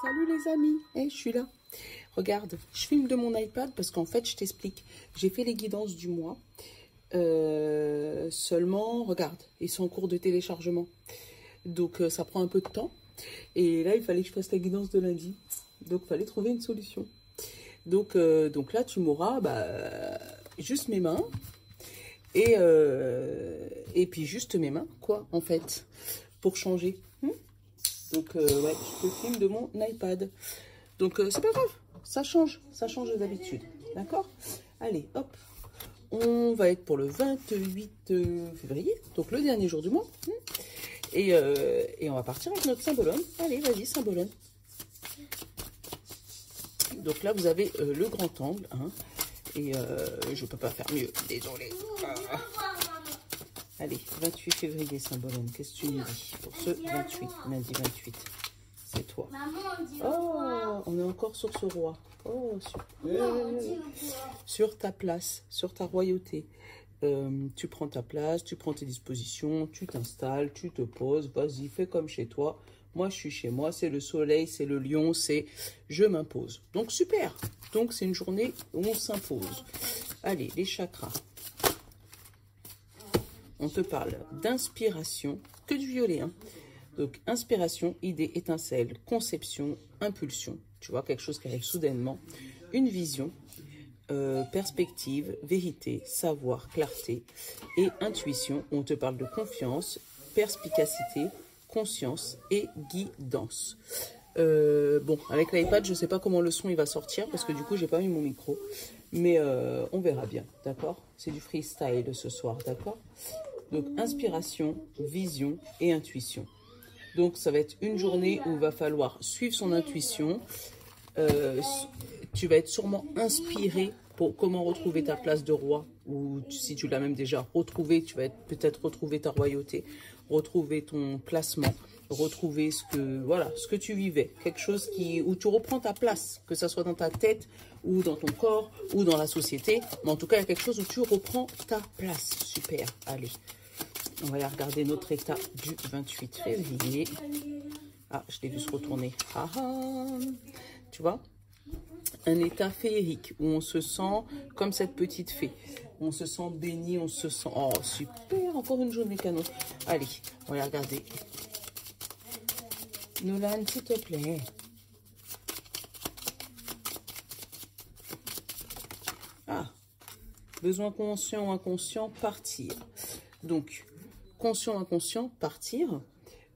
Salut les amis, je suis là. Regarde, je filme de mon iPad parce qu'en fait, je t'explique. J'ai fait les guidances du mois. Seulement, regarde, ils sont en cours de téléchargement. Donc, ça prend un peu de temps. Et là, il fallait que je fasse la guidance de lundi. Donc, il fallait trouver une solution. Donc là, tu m'auras juste mes mains. Et puis, juste mes mains, quoi, en fait, pour changer. Donc, ouais, je te filme de mon iPad. Donc, c'est pas grave, ça change d'habitude. D'accord? Allez, hop. On va être pour le 28 février, donc le dernier jour du mois. Et on va partir avec notre symbolone. Allez, vas-y, symbolone. Donc là, vous avez le grand angle. Hein, et je ne peux pas faire mieux, désolé. Allez, 28 février, symbolone. Qu'est-ce que tu nous dis pour ce 28, lundi 28? C'est toi. Oh, on est encore sur ce roi. Oh, super. Sur ta place, sur ta royauté. Tu prends ta place, tu prends tes dispositions, tu t'installes, tu te poses. Vas-y, fais comme chez toi. Moi, je suis chez moi. C'est le soleil, c'est le lion, c'est je m'impose. Donc, super. Donc, c'est une journée où on s'impose. Allez, les chakras. On te parle d'inspiration, que du violet, hein. Donc, inspiration, idée, étincelle, conception, impulsion. Tu vois, quelque chose qui arrive soudainement. Une vision, perspective, vérité, savoir, clarté. Et intuition, on te parle de confiance, perspicacité, conscience et guidance. Bon, avec l'iPad, je ne sais pas comment le son il va sortir parce que du coup, j'ai pas mis mon micro. Mais on verra bien, d'accord? C'est du freestyle ce soir, d'accord? Donc, inspiration, vision et intuition. Donc, ça va être une journée où il va falloir suivre son intuition. Tu vas être sûrement inspiré pour comment retrouver ta place de roi. Ou si tu l'as même déjà retrouvé, tu vas peut-être retrouver ta royauté, retrouver ton placement, retrouver ce que tu vivais. Quelque chose où tu reprends ta place, que ce soit dans ta tête ou dans ton corps ou dans la société. Mais en tout cas, il y a quelque chose où tu reprends ta place. Super, allez. On va aller regarder notre état du 28 février. Ah, je l'ai vu se retourner. Ah, ah. Tu vois? Un état féerique où on se sent comme cette petite fée. On se sent béni, on se sent... Oh, super, encore une journée canon. Allez, on va aller regarder. Nolan, s'il te plaît. Ah, besoin conscient ou inconscient, partir. Donc, conscient, inconscient, partir.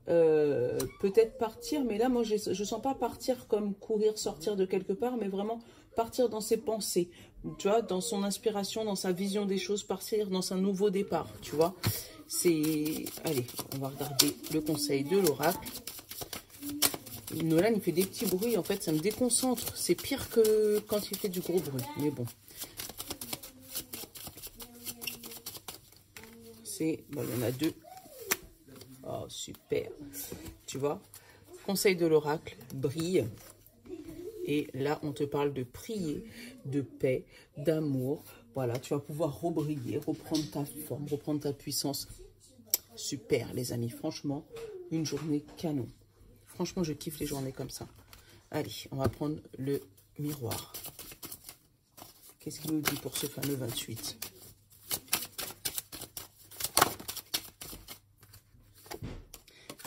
Peut-être partir, mais là, moi, je sens pas partir comme courir, sortir de quelque part, mais vraiment partir dans ses pensées, tu vois, dans son inspiration, dans sa vision des choses, partir dans un nouveau départ, tu vois. C'est... Allez, on va regarder le conseil de l'oracle. Nolan, il fait des petits bruits, en fait, ça me déconcentre. C'est pire que quand il fait du gros bruit, mais bon. Bon, il y en a deux. Oh, super. Tu vois, conseil de l'oracle, brille. Et là, on te parle de prier, de paix, d'amour. Voilà, tu vas pouvoir rebriller, reprendre ta forme, reprendre ta puissance. Super, les amis. Franchement, une journée canon. Franchement, je kiffe les journées comme ça. Allez, on va prendre le miroir. Qu'est-ce qu'il nous dit pour ce fameux 28 ?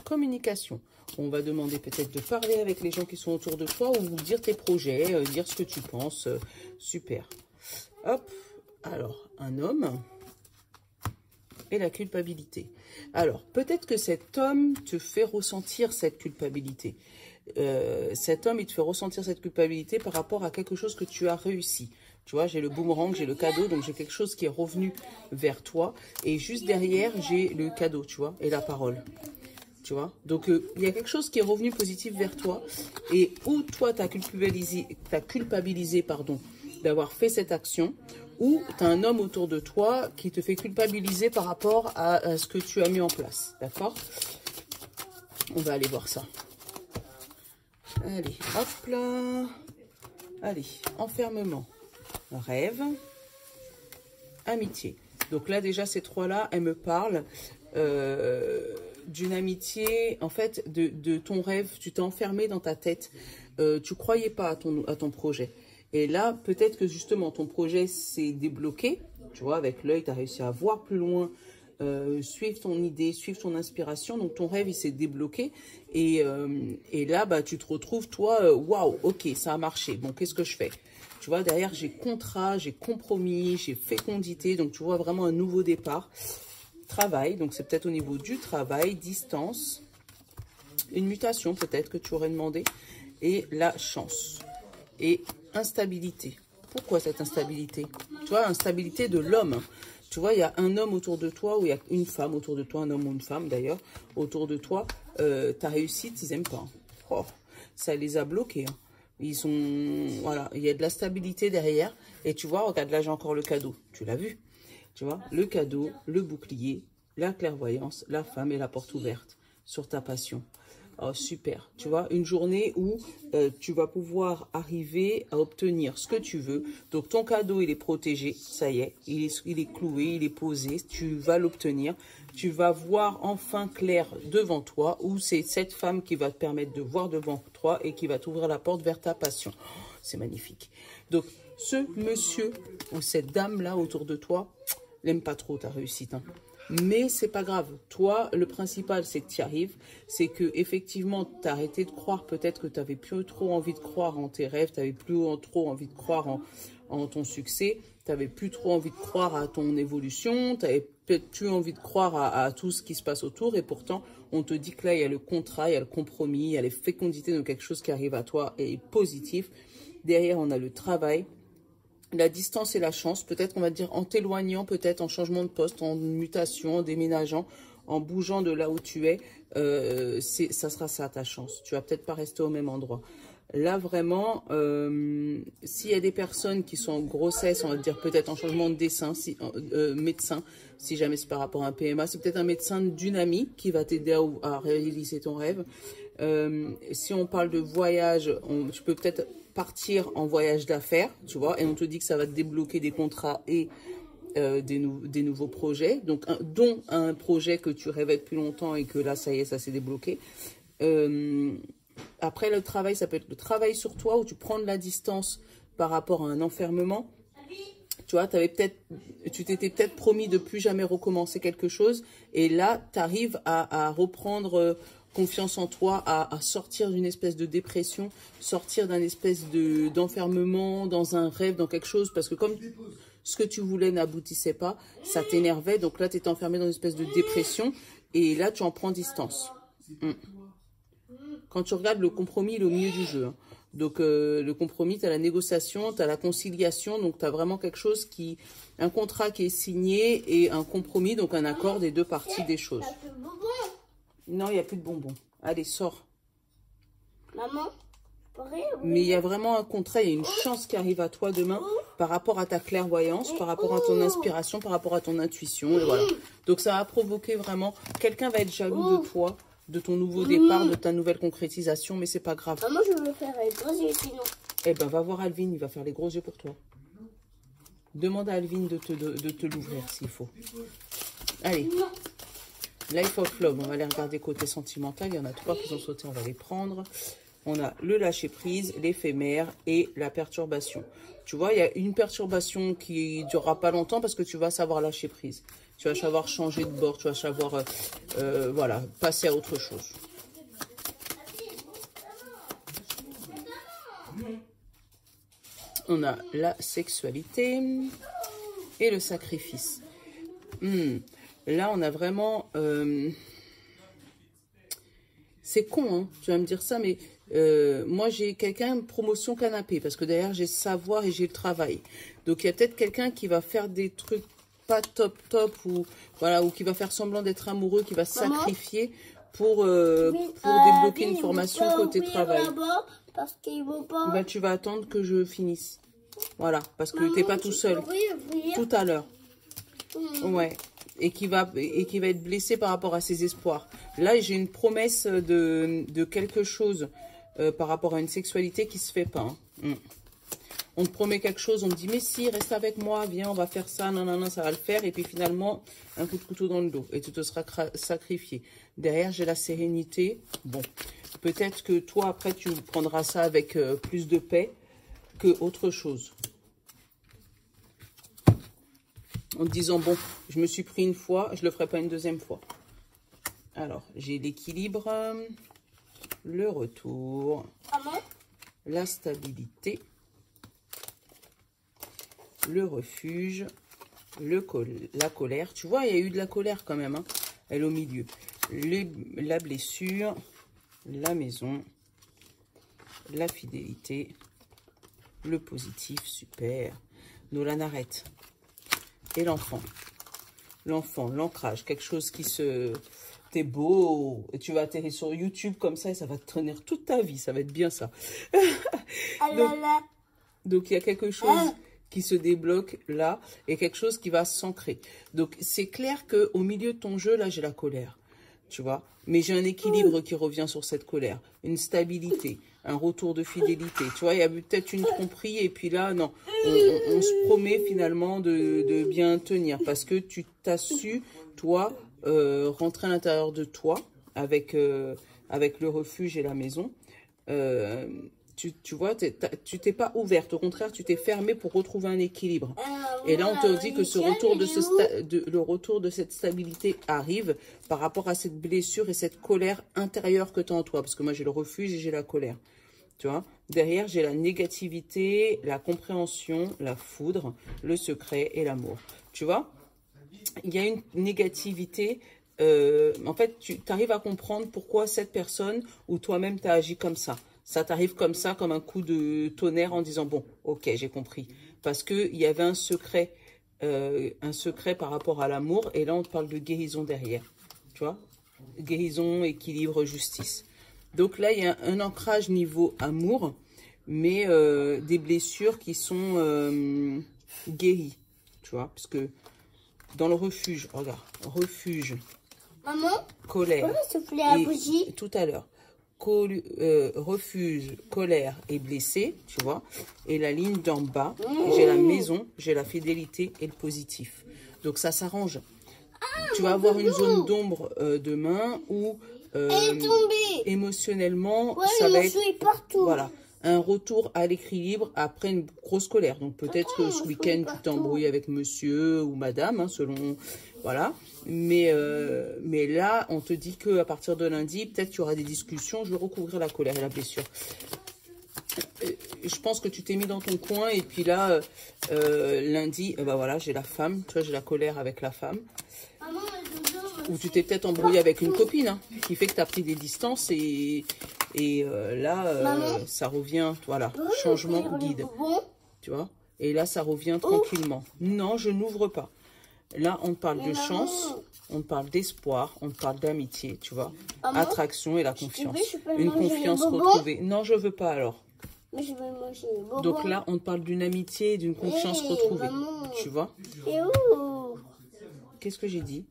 Communication. On va demander peut-être de parler avec les gens qui sont autour de toi ou dire tes projets, dire ce que tu penses. Super. Hop. Alors, un homme et la culpabilité. Alors, peut-être que cet homme te fait ressentir cette culpabilité. Cet homme, il te fait ressentir cette culpabilité par rapport à quelque chose que tu as réussi. Tu vois, j'ai le boomerang, j'ai le cadeau, donc j'ai quelque chose qui est revenu vers toi. Et juste derrière, j'ai le cadeau, tu vois, et la parole. Tu vois, donc il y a quelque chose qui est revenu positif vers toi et où toi t'as culpabilisé pardon, d'avoir fait cette action, ou tu as un homme autour de toi qui te fait culpabiliser par rapport à ce que tu as mis en place, d'accord? On va aller voir ça. Allez, hop là. Allez, enfermement, rêve, amitié. Donc là déjà ces trois-là, elles me parlent d'une amitié, en fait, de ton rêve. Tu t'es enfermé dans ta tête. Tu croyais pas à ton projet. Et là, peut-être que justement, ton projet s'est débloqué. Tu vois, avec l'œil, tu as réussi à voir plus loin, suivre ton idée, suivre ton inspiration. Donc, ton rêve, il s'est débloqué. Et là, bah, tu te retrouves, toi, waouh, ok, ça a marché. Bon, qu'est-ce que je fais? Tu vois, derrière, j'ai contrat, j'ai compromis, j'ai fécondité. Donc, tu vois vraiment un nouveau départ. Travail, donc c'est peut-être au niveau du travail, distance, une mutation peut-être que tu aurais demandé. Et la chance. Et instabilité. Pourquoi cette instabilité? Tu vois, instabilité de l'homme. Tu vois, il y a un homme autour de toi ou il y a une femme autour de toi, un homme ou une femme d'ailleurs, autour de toi. Ta réussite, ils n'aiment pas. Oh, ça les a bloqués. Hein. Ils sont... Voilà, il y a de la stabilité derrière. Et tu vois, regarde, là j'ai encore le cadeau. Tu l'as vu? Tu vois, le cadeau, le bouclier, la clairvoyance, la femme et la porte ouverte sur ta passion. Oh, super. Tu vois, une journée où tu vas pouvoir arriver à obtenir ce que tu veux. Donc, ton cadeau, il est protégé. Ça y est, il est cloué, il est posé. Tu vas l'obtenir. Tu vas voir enfin clair devant toi, où c'est cette femme qui va te permettre de voir devant toi et qui va t'ouvrir la porte vers ta passion. Oh, c'est magnifique. Donc, ce monsieur ou cette dame-là autour de toi n'aime pas trop ta réussite. Hein. Mais c'est pas grave. Toi, le principal, c'est que tu y arrives. C'est que effectivement, tu as arrêté de croire. Peut-être que tu n'avais plus trop envie de croire en tes rêves. Tu n'avais plus trop envie de croire en ton succès. Tu n'avais plus trop envie de croire à ton évolution. Tu n'avais peut-être plus envie de croire à tout ce qui se passe autour. Et pourtant, on te dit que là, il y a le contrat, il y a le compromis, il y a les fécondités de quelque chose qui arrive à toi et est positif. Derrière, on a le travail. La distance et la chance, peut-être on va dire en t'éloignant, peut-être en changement de poste, en mutation, en déménageant, en bougeant de là où tu es, ça sera ça ta chance. Tu vas peut-être pas rester au même endroit. Là vraiment, s'il y a des personnes qui sont en grossesse, on va dire peut-être en changement de médecin, si jamais c'est par rapport à un PMA, c'est peut-être un médecin d'une amie qui va t'aider à réaliser ton rêve. Si on parle de voyage, tu peux peut-être partir en voyage d'affaires, tu vois, et on te dit que ça va te débloquer des contrats et des nouveaux projets, donc dont un projet que tu rêvais depuis longtemps et que là, ça y est, ça s'est débloqué. Après, le travail, ça peut être le travail sur toi où tu prends de la distance par rapport à un enfermement. Tu vois, tu t'étais peut-être promis de plus jamais recommencer quelque chose et là, tu arrives à reprendre... confiance en toi, à sortir d'une espèce de dépression, sortir d'un espèce d'enfermement, dans un rêve, dans quelque chose, parce que comme ce que tu voulais n'aboutissait pas, ça t'énervait, donc là tu étais enfermé dans une espèce de dépression, et là tu en prends distance. Quand tu regardes le compromis, il est au milieu du jeu. Hein. Donc le compromis, tu as la négociation, tu as la conciliation, donc tu as vraiment quelque chose un contrat qui est signé, et un compromis, donc un accord des deux parties des choses. Non, il n'y a plus de bonbons. Allez, sors. Maman, mais il y a vraiment un contrat, il y a une chance qui arrive à toi demain par rapport à ta clairvoyance, par rapport à ton inspiration, par rapport à ton intuition. Et voilà. Donc ça va provoquer vraiment... Quelqu'un va être jaloux de toi, de ton nouveau départ, de ta nouvelle concrétisation, mais c'est pas grave. Maman, je veux faire les gros yeux sinon. Eh ben, va voir Alvin, il va faire les gros yeux pour toi. Demande à Alvin de te l'ouvrir s'il faut. Allez. Life of Love, on va aller regarder côté sentimental. Il y en a 3 qui ont sauté, on va les prendre. On a le lâcher-prise, l'éphémère et la perturbation. Tu vois, il y a une perturbation qui ne durera pas longtemps parce que tu vas savoir lâcher prise. Tu vas savoir changer de bord, tu vas savoir voilà, passer à autre chose. On a la sexualité et le sacrifice. Là, on a vraiment... c'est con, hein, tu vas me dire ça, mais moi, j'ai quelqu'un, promotion canapé, parce que derrière, j'ai savoir et j'ai le travail. Donc, il y a peut-être quelqu'un qui va faire des trucs pas top, ou, voilà, ou qui va faire semblant d'être amoureux, qui va se sacrifier pour débloquer une formation côté travail. Parce qu'ils vont pas... Ben, tu vas attendre que je finisse. Voilà, parce que tu n'es pas tout seul. Tout à l'heure. Ouais. Et qui va être blessé par rapport à ses espoirs. Là, j'ai une promesse de quelque chose par rapport à une sexualité qui se fait pas. Hein. On te promet quelque chose, on te dit, mais si, reste avec moi, viens, on va faire ça, non, non, non, ça va le faire. Et puis finalement, un coup de couteau dans le dos et tu te seras sacrifié. Derrière, j'ai la sérénité. Bon, peut-être que toi, après, tu prendras ça avec plus de paix que autre chose. En te disant, bon, je me suis pris une fois, je ne le ferai pas une deuxième fois. Alors, j'ai l'équilibre, le retour, la stabilité, le refuge, la colère. Tu vois, il y a eu de la colère quand même, hein. Elle est au milieu. La blessure, la maison, la fidélité, le positif, super. Nolan, arrête. Et l'enfant. L'enfant, l'ancrage, quelque chose qui se... T'es beau, et tu vas atterrir sur YouTube comme ça, et ça va te tenir toute ta vie, ça va être bien ça. Donc, il y a quelque chose qui se débloque là, et quelque chose qui va s'ancrer. Donc, c'est clair qu'au milieu de ton jeu, là, j'ai la colère, tu vois. Mais j'ai un équilibre qui revient sur cette colère, une stabilité, un retour de fidélité. Tu vois, il y a peut-être une tromperie, et puis là, non, on se promet finalement de bien tenir, parce que tu t'as su, toi... rentrer à l'intérieur de toi avec le refuge et la maison. Tu vois, tu t'es pas ouverte. Au contraire, tu t'es fermée pour retrouver un équilibre. Et là, on te dit que le retour de cette stabilité arrive par rapport à cette blessure et cette colère intérieure que tu as en toi. Parce que moi, j'ai le refuge et j'ai la colère. Tu vois, derrière, j'ai la négativité, la compréhension, la foudre, le secret et l'amour. Tu vois, il y a une négativité. En fait, tu arrives à comprendre pourquoi cette personne ou toi-même t'as agi comme ça. Ça t'arrive comme ça, comme un coup de tonnerre en disant, bon, ok, j'ai compris. Parce qu'il y avait un secret par rapport à l'amour. Et là, on te parle de guérison derrière. Tu vois, guérison, équilibre, justice. Donc là, il y a un ancrage niveau amour, mais des blessures qui sont guéries. Tu vois, parce que dans le refuge, regarde, refuge, maman, colère, souffler la bougie tout à l'heure, refuge, colère et blessé, tu vois, et la ligne d'en bas, j'ai la maison, j'ai la fidélité et le positif. Donc ça s'arrange. Tu vas avoir une zone d'ombre demain où émotionnellement, ça va être partout. Voilà. Un retour à l'équilibre après une grosse colère. Donc peut-être que ce week-end, tu t'embrouilles avec monsieur ou madame, hein, selon... Voilà. Mais là, on te dit qu'à partir de lundi, peut-être qu'il y aura des discussions. Je vais recouvrir la colère et la blessure. Je pense que tu t'es mis dans ton coin. Et puis là, lundi, bah voilà, j'ai la femme. Tu vois, j'ai la colère avec la femme. Ou tu t'es peut-être embrouillé avec une copine, hein, qui fait que tu as pris des distances et là, ça revient, voilà, changement guide, tu vois. Et là, ça revient tranquillement. Non, je n'ouvre pas. Là, on parle de chance, on parle d'espoir, on parle d'amitié, tu vois. Attraction et la confiance. Une confiance retrouvée. Non, je veux pas alors. Mais je veux manger les bonbons. Donc là, on parle d'une amitié et d'une confiance retrouvée, tu vois. Qu'est-ce que j'ai dit?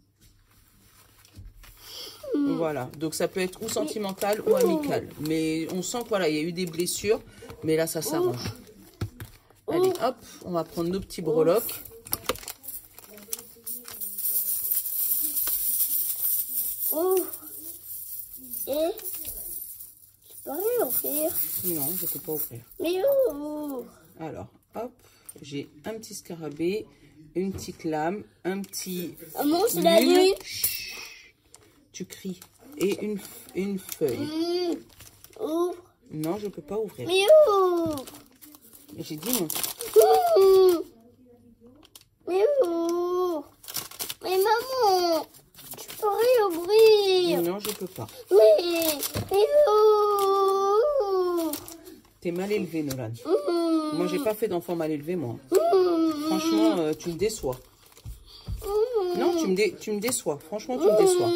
Voilà, donc ça peut être ou sentimental ou amical. Mais on sent que voilà, il y a eu des blessures, mais là ça s'arrange. Allez, hop, on va prendre nos petits breloques. Et tu peux ouvrir? Non, je ne peux pas ouvrir. Mais ouvre. Alors, hop, j'ai un petit scarabée, une petite lame, un petit... Maman, c'est la nuit. Tu cries. Et une feuille. Ouvre. Non, je ne peux pas ouvrir. Mais ouvre. J'ai dit non. Mais ouvre. Mais maman, tu pourrais ouvrir. Non, je ne peux pas. Mais ouvre. T'es mal élevé, Nolan. Moi, j'ai pas fait d'enfant mal élevé, moi. Franchement, tu me déçois. Non, tu me déçois. Franchement, tu me déçois.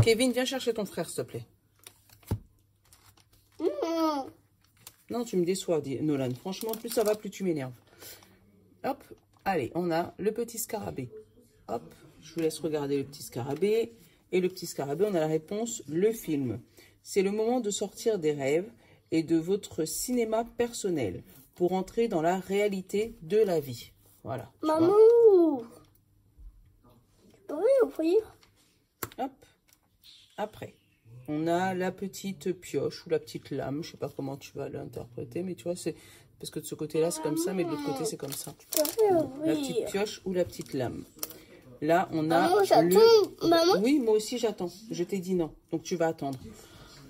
Kevin, viens chercher ton frère, s'il te plaît. Non, tu me déçois, dit Nolan. Franchement, plus ça va, plus tu m'énerves. Hop, allez, on a le petit scarabée. Hop, je vous laisse regarder le petit scarabée. Et le petit scarabée, on a la réponse, le film. C'est le moment de sortir des rêves et de votre cinéma personnel pour entrer dans la réalité de la vie. Voilà. Maman, tu pourrais ouvrir? Hop. Après, on a la petite pioche ou la petite lame. Je sais pas comment tu vas l'interpréter, mais tu vois, c'est parce que de ce côté-là, c'est comme ça, mais de l'autre côté, c'est comme ça. Tu pourrais ouvrir? La petite pioche ou la petite lame. Là, on a Maman, j'attends. Maman? Oui, moi aussi, j'attends. Je t'ai dit non, donc tu vas attendre.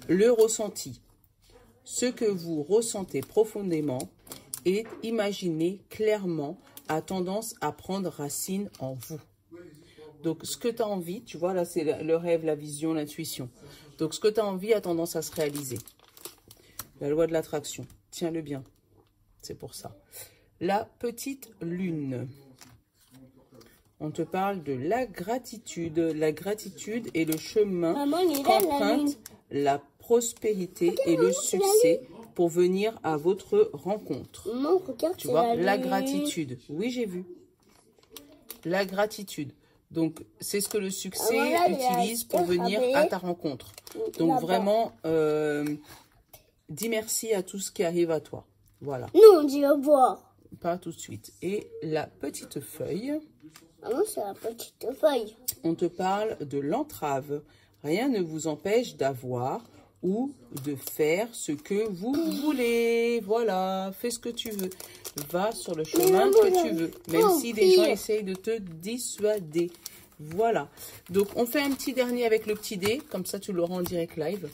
Le ressenti. Ce que vous ressentez profondément et imaginez clairement a tendance à prendre racine en vous. Donc, ce que tu as envie, tu vois, là, c'est le rêve, la vision, l'intuition. Donc, ce que tu as envie a tendance à se réaliser. La loi de l'attraction. Tiens-le bien. C'est pour ça. La petite lune. On te parle de la gratitude. La gratitude est le chemin qu'emprunte la prospérité et le succès pour venir à votre rencontre. Maman, regarde, tu vois, la gratitude. Oui, j'ai vu. La gratitude. Donc, c'est ce que le succès utilise pour venir à ta rencontre. Donc, vraiment, dis merci à tout ce qui arrive à toi. Voilà. Nous, on dit au revoir. Pas tout de suite. Et la petite feuille. Maman, c'est la petite feuille. On te parle de l'entrave. Rien ne vous empêche d'avoir ou de faire ce que vous voulez. Voilà, fais ce que tu veux. Va sur le chemin que tu veux. Même si des gens essayent de te dissuader. Voilà. Donc, on fait un petit dernier avec le petit dé. Comme ça, tu l'auras en direct live.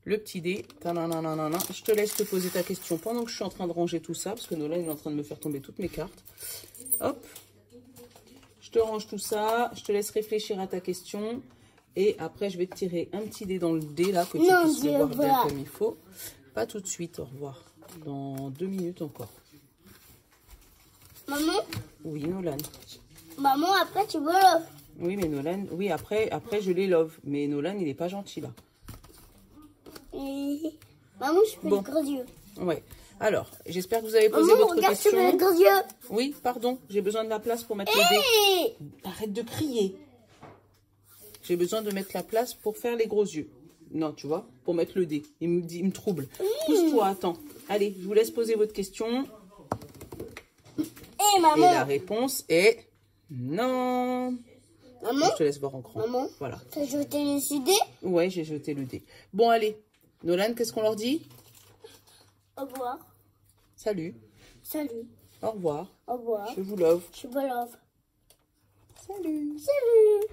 Le petit dé. Je te laisse te poser ta question pendant que je suis en train de ranger tout ça. Parce que Nolan est en train de me faire tomber toutes mes cartes. Hop. Je te range tout ça. Je te laisse réfléchir à ta question. Et après, je vais te tirer un petit dé dans le dé, là, que tu puisses le voir bien comme il faut. Pas tout de suite, au revoir. Dans 2 minutes encore. Maman? Oui, Nolan. Maman, après, tu veux love? Oui, mais Nolan, oui, après je les love. Mais Nolan, il est pas gentil, là. Et... Maman, je fais le gros yeux. Ouais. Alors, j'espère que vous avez posé votre question. Maman, regarde, je fais le gros yeux. Oui, pardon, j'ai besoin de la place pour mettre le dé. Arrête de crier. J'ai besoin de mettre la place pour faire les gros yeux. Non, tu vois, pour mettre le dé. Il me trouble. Pousse-toi, attends. Allez, je vous laisse poser votre question. Et maman. Et la réponse est non. Maman. Je te laisse voir en grand. Maman. Voilà. T'as jeté les dés? Ouais, j'ai jeté le dé. Bon, allez. Nolan, qu'est-ce qu'on leur dit? Au revoir. Salut. Salut. Au revoir. Au revoir. Je vous love. Je vous love. Salut. Salut.